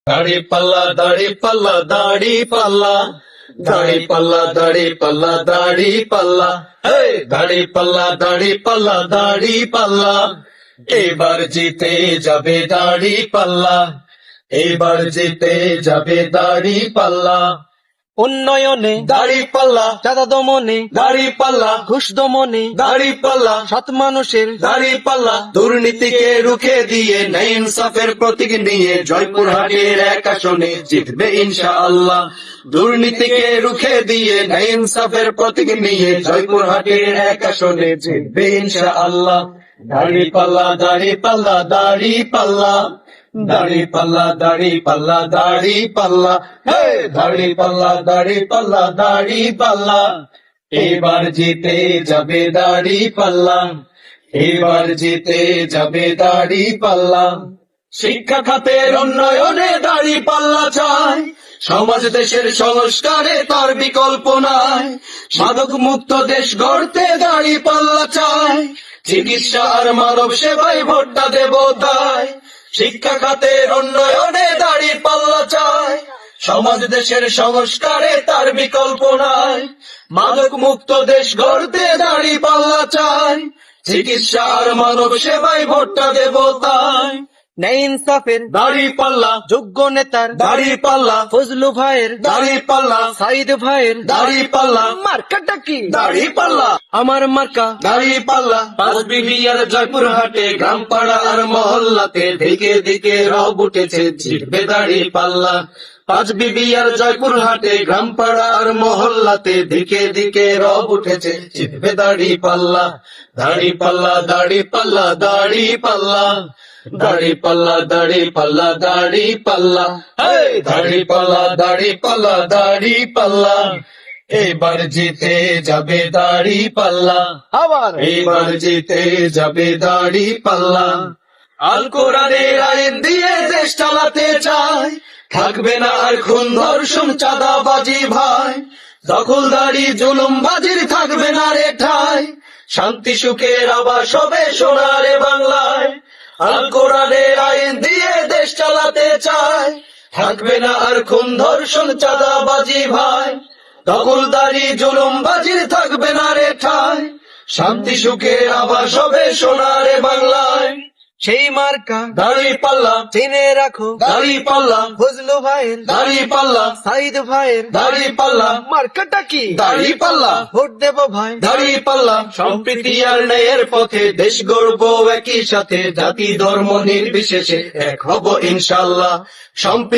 দাড়ি পাল্লা দাড়ি পাল্লা দাড়ি পাল্লা দাড়ি পাল্লা দাড়ি পাল্লা দাড়ি পাল্লা দাড়ি পাল্লা দাড়ি পাল্লা দাড়ি পাল্লা এবার জিতে যাবে দাড়ি পাল্লা এবার জিতে যাবে দাড়ি পাল্লা উন্নয়নে দাড়ি পাল্লা চাঁদা দমনে দাড়ি পাল্লা ঘুষ দমনে দাড়ি পাল্লা সৎ মানুষের দাড়ি পাল্লা দুর্নীতিকে রুখে দিয়ে ন্যায় ইনসাফের প্রতীক নিয়ে জয়পুরহাটের এক আসনে জিতবে ইনশাআল্লাহ দুর্নীতিকে রুখে দিয়ে ন্যায় ইনসাফের প্রতীক নিয়ে জয়পুরহাটের এক আসনে জিতবে ইনশাআল্লাহ দাড়ি পাল্লা দাড়ি পাল্লা দাড়ি পাল্লা দাড়ি পাল্লা দাড়ি পাল্লা দাড়ি পাল্লা দাড়ি পাল্লা দাড়ি পাল্লা দাড়ি পাল্লা এবার জিতে যাবে দাড়ি পাল্লা এবার জিতে যাবে দাড়ি পাল্লা শিক্ষা খাতের উন্নয়নে দাড়ি পাল্লা চায় সমাজ দেশের সংস্কারে তার বিকল্প নাই মাদক মুক্ত দেশ গড়তে দাড়ি পাল্লা চায় চিকিৎসা আর মানব সেবায় ভোটটা দেব তাই শিক্ষা খাতের উন্নয়নে দাড়ি পাল্লা চায় সমাজ দেশের সংস্কারে তার বিকল্প নাই মাদক মুক্ত দেশ গড়তে দাড়ি পাল্লা চায় চিকিৎসা আর মানব সেবায় ভোটটা দেব তাই ন্যায় ইনসাফের দাড়ি পাল্লা যোগ্য নেতার দাড়ি পাল্লা ফজলু ভাইয়ের দাড়ি পাল্লা সাইদ ভাইয়ের দাড়ি পাল্লা মার্কাটা কি দাড়ি পাল্লা আমার মার্কা দাড়ি পাল্লা পাঁচ বিবিয়ার জয়পুরহাটে গ্রাম পাড়া আর মহল্লাতে দিকে দিকে রব উঠেছে জিতবে দাড়ি পাল্লা পাঁচ বিবিয়ার জয়পুরহাটে গ্রাম পাড়া আর মহল্লাতে দিকে দিকে রব উঠেছে জিতবে দাড়ি পাল্লা দাড়ি পাল্লা দাড়ি পাল্লা দাড়ি পাল্লা দাড়ি পাল্লা দাড়ি পাল্লা দাড়ি পাল্লা দাড়ি পাল্লা দাড়ি পাল্লা দাড়ি পাল্লা এবার জিতে যাবে দাড়ি পাল্লা আবার এবার জিতে যাবে দাড়ি পাল্লা আল কোরআনের আইন দিয়ে দেশ চালাতে চায় থাকবে না আর খুন ধর্ষণ চাঁদাবাজি ভাই দখলদারি জুলুমবাজির থাকবে না রে ঠাই শান্তি সুখের আবাস হবে সোনারে বাংলায় আল কোরআনের আইন দিয়ে দেশ চালাতে চায় থাকবে না আর খুন ধর্ষণ চাঁদাবাজি ভাই দখলদারি জুলুমবাজির থাকবে না রে ঠাই শান্তি সুখের আবাস হবে সোনারে বাংলায় সেই মার্কা দাড়ি পাল্লা চিনে রাখো দাড়ি পাল্লা ফজলু ভাইয়ের দাড়ি পাল্লা সাইদ ভাইয়ের দাড়ি পাল্লা মার্কাটা কি দাড়ি পাল্লা ভোট দেব ভাই দাড়ি পাল্লা সম্প্রীতি আর ন্যায়ের পথে দেশ গড়ব একই সাথে জাতি ধর্ম নির্বিশেষে এক হব ইনশাআল্লাহ সম্প্রীতি